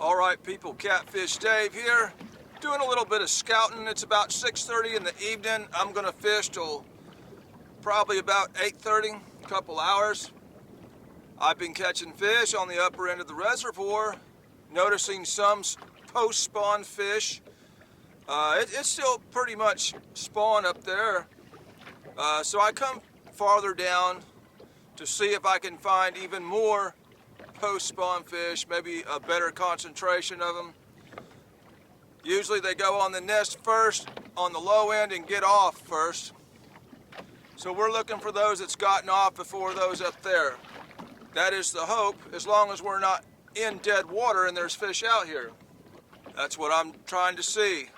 All right, people, Catfish Dave here, doing a little bit of scouting. It's about 6:30 in the evening. I'm gonna fish till probably about 8:30, a couple hours. I've been catching fish on the upper end of the reservoir, noticing some post-spawn fish. It's still pretty much spawn up there. So I come farther down to see if I can find even more post-spawn fish, maybe a better concentration of them. Usually they go on the nest first on the low end and get off first. So we're looking for those that's gotten off before those up there. That is the hope, as long as we're not in dead water and there's fish out here. That's what I'm trying to see.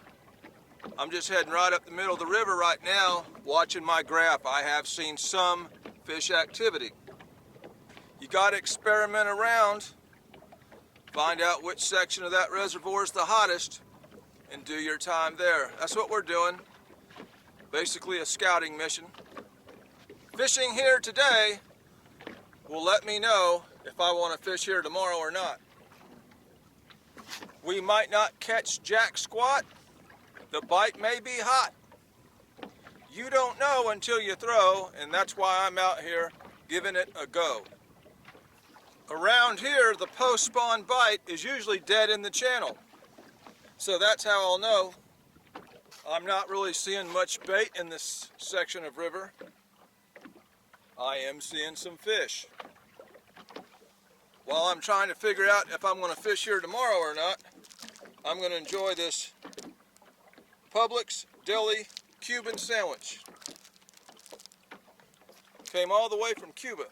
I'm just heading right up the middle of the river right now, watching my graph. I have seen some fish activity. You got to experiment around, find out which section of that reservoir is the hottest, and do your time there. That's what we're doing. Basically a scouting mission. Fishing here today will let me know if I want to fish here tomorrow or not. We might not catch jack squat. The bite may be hot. You don't know until you throw, and that's why I'm out here giving it a go. Around here, the post-spawn bite is usually dead in the channel. So that's how I'll know. I'm not really seeing much bait in this section of river. I am seeing some fish. While I'm trying to figure out if I'm going to fish here tomorrow or not, I'm going to enjoy this Publix deli Cuban sandwich. Came all the way from Cuba.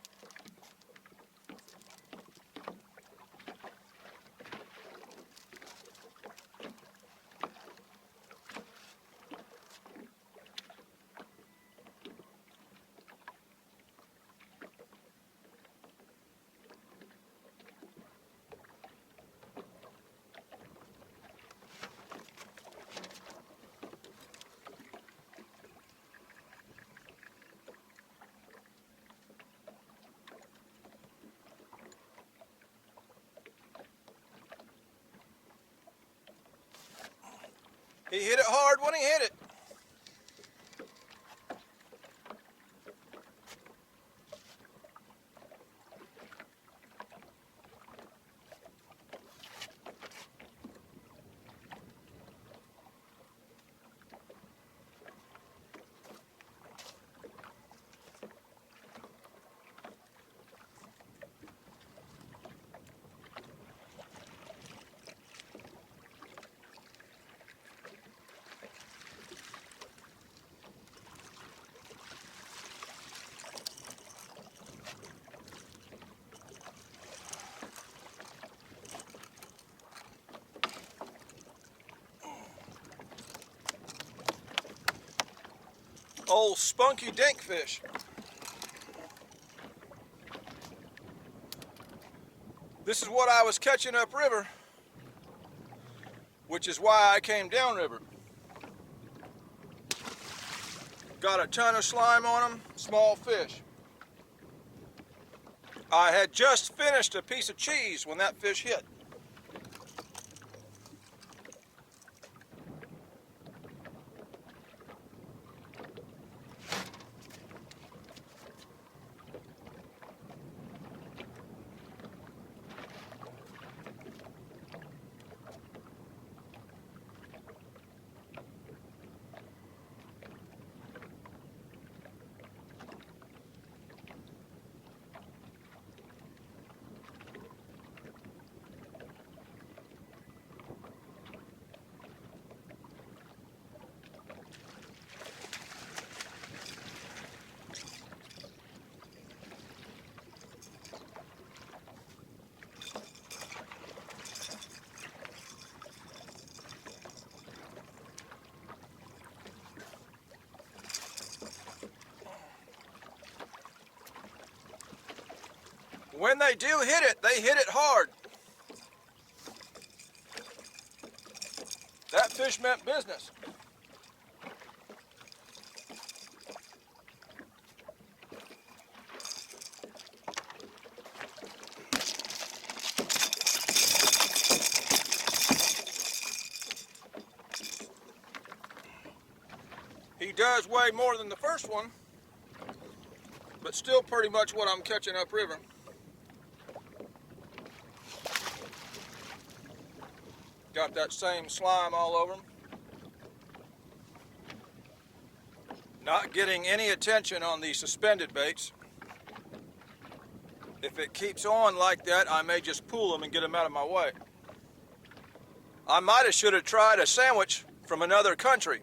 He hit it hard when he hit it. Old spunky dinkfish. This is what I was catching upriver, which is why I came downriver. Got a ton of slime on them, small fish. I had just finished a piece of cheese when that fish hit. When they do hit it, they hit it hard. That fish meant business. does weigh more than the first one, but still pretty much what I'm catching upriver. Got that same slime all over them. Not getting any attention on the suspended baits. If it keeps on like that, I may just pull them and get them out of my way. I might have should have tried a sandwich from another country.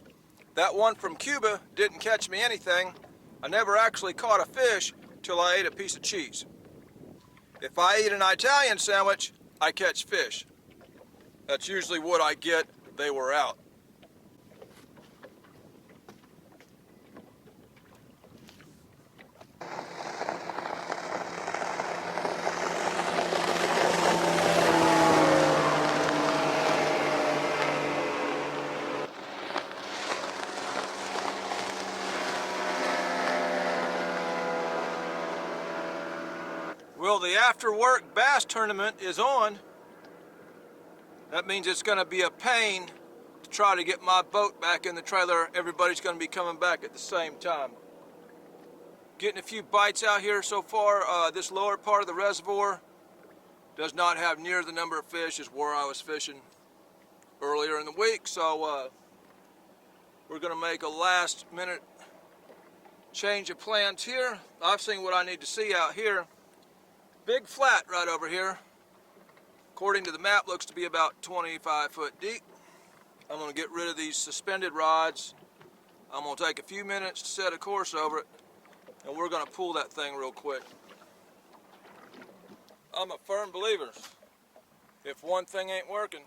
That one from Cuba didn't catch me anything. I never actually caught a fish till I ate a piece of cheese. If I eat an Italian sandwich, I catch fish. That's usually what I get. They were out. Well, the after work bass tournament is on. That means it's going to be a pain to try to get my boat back in the trailer. Everybody's going to be coming back at the same time. Getting a few bites out here so far. This lower part of the reservoir does not have near the number of fish as where I was fishing earlier in the week. So we're going to make a last minute change of plans here. I've seen what I need to see out here. Big flat right over here. According to the map, looks to be about 25 foot deep. I'm going to get rid of these suspended rods. I'm going to take a few minutes to set a course over it, and we're going to pull that thing real quick. I'm a firm believer. If one thing ain't working,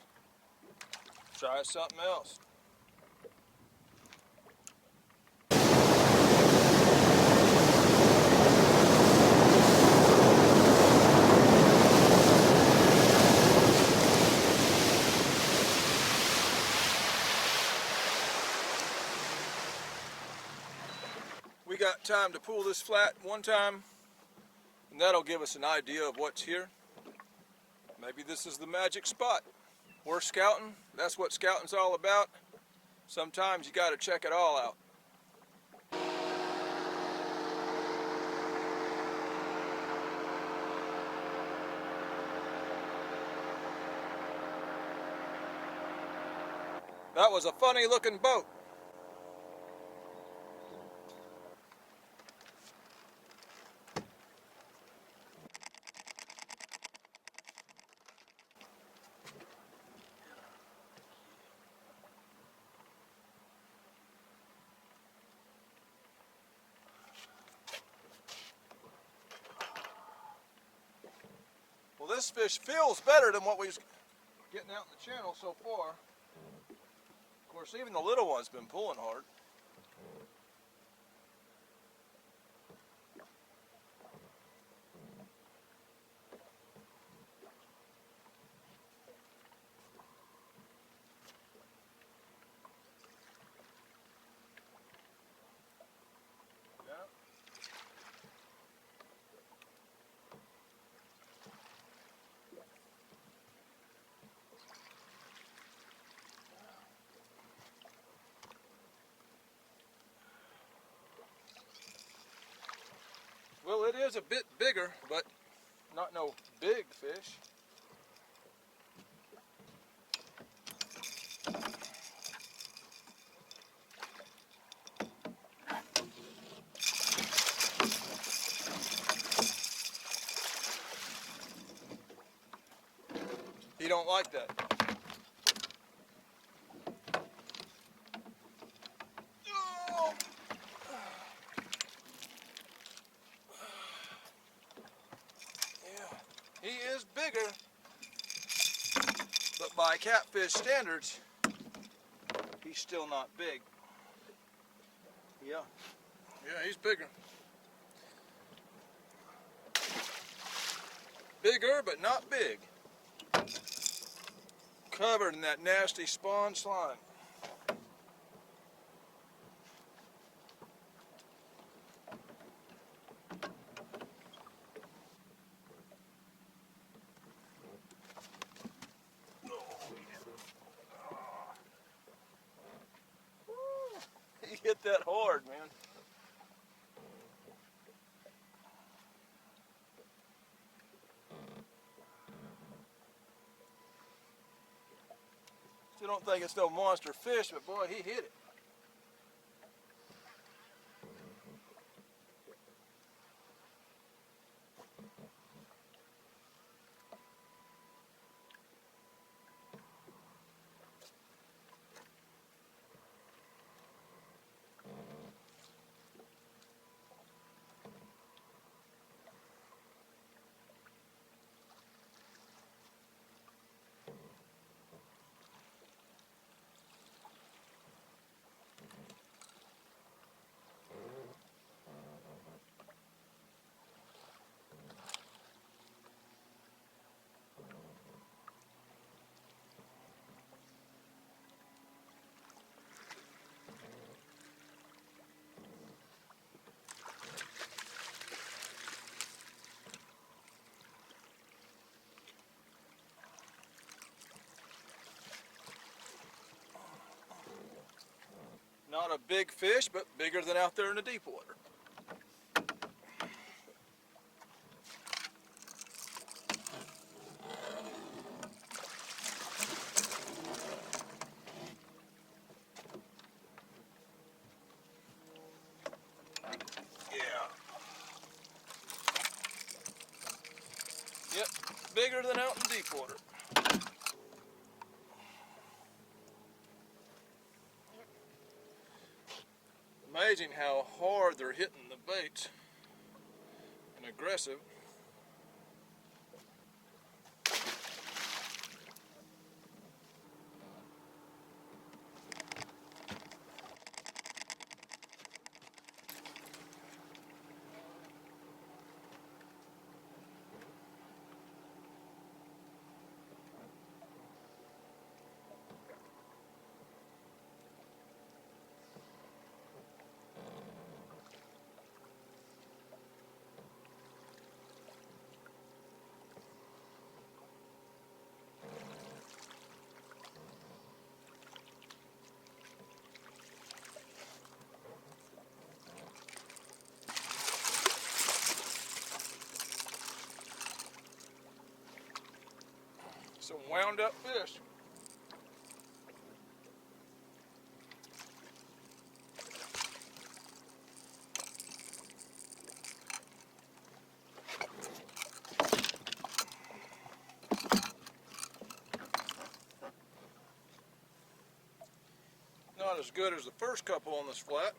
try something else. We got time to pull this flat one time, and that'll give us an idea of what's here. Maybe this is the magic spot. We're scouting. That's what scouting's all about. Sometimes you got to check it all out. That was a funny looking boat. Well, this fish feels better than what we've getting out in the channel so far. Of course, even the little one's been pulling hard. Well, it is a bit bigger, but not no big fish. He don't like that. He is bigger, but by catfish standards, he's still not big. Yeah, he's bigger. Bigger, but not big. Covered in that nasty spawn slime. He hit that hard, man. Still don't think it's no monster fish, but boy, he hit it. Not a big fish, but bigger than out there in the deep water. Yeah. Yep, bigger than out in deep water. Amazing how hard they're hitting the baits and aggressive. Some wound up fish. Not as good as the first couple on this flat,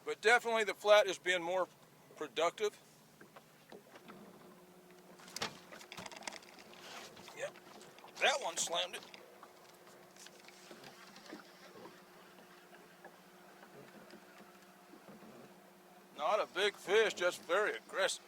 but definitely the flat is being more productive. Yep, that one slammed it. Not a big fish, just very aggressive.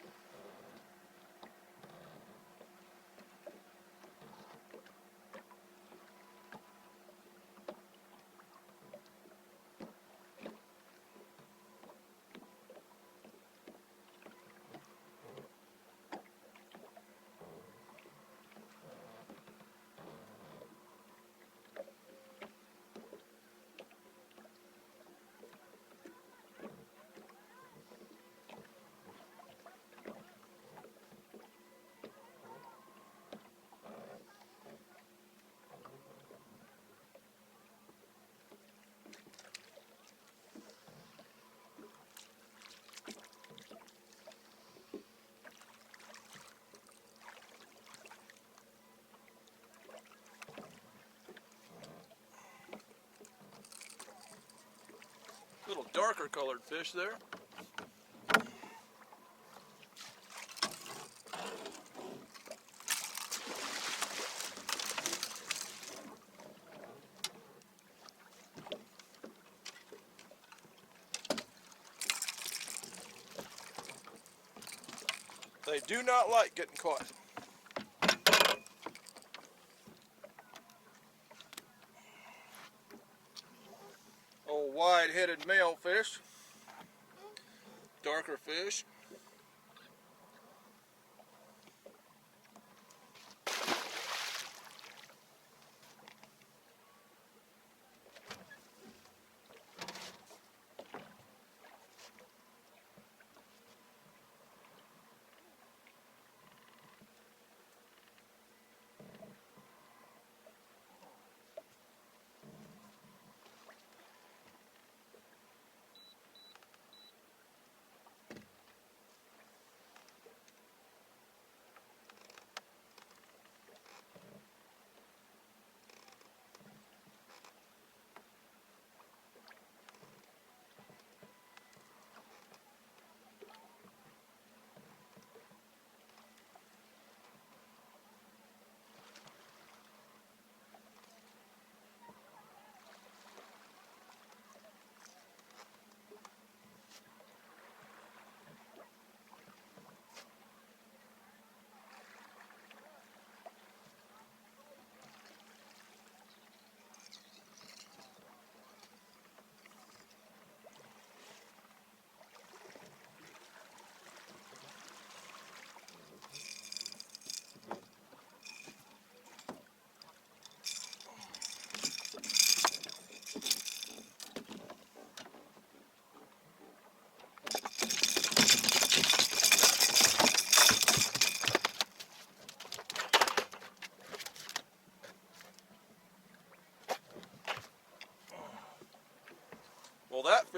Little darker colored fish there. They do not like getting caught. Old wide-headed male fish. Darker fish.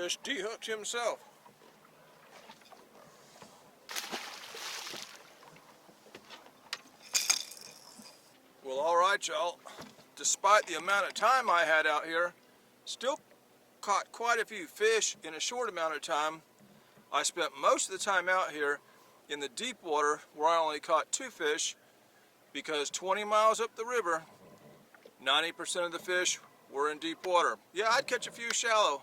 Catfish dehooked himself. Well, alright y'all, despite the amount of time I had out here, still caught quite a few fish in a short amount of time. I spent most of the time out here in the deep water where I only caught 2 fish, because 20 miles up the river, 90% of the fish were in deep water. Yeah, I'd catch a few shallow,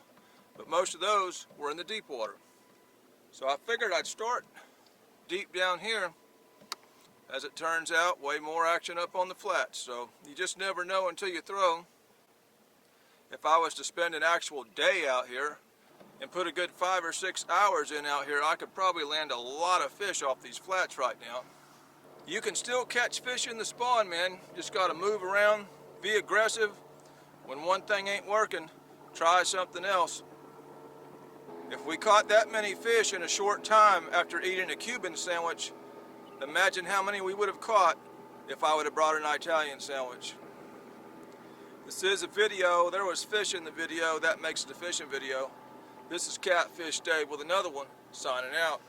but most of those were in the deep water. So I figured I'd start deep down here. As it turns out, way more action up on the flats, so you just never know until you throw. If I was to spend an actual day out here and put a good 5 or 6 hours in out here, I could probably land a lot of fish off these flats right now. You can still catch fish in the spawn, man. Just gotta move around, be aggressive. When one thing ain't working, try something else. If we caught that many fish in a short time after eating a Cuban sandwich, imagine how many we would have caught if I would have brought an Italian sandwich. This is a video. There was fish in the video. That makes it a fishing video. This is Catfish Dave with another one, signing out.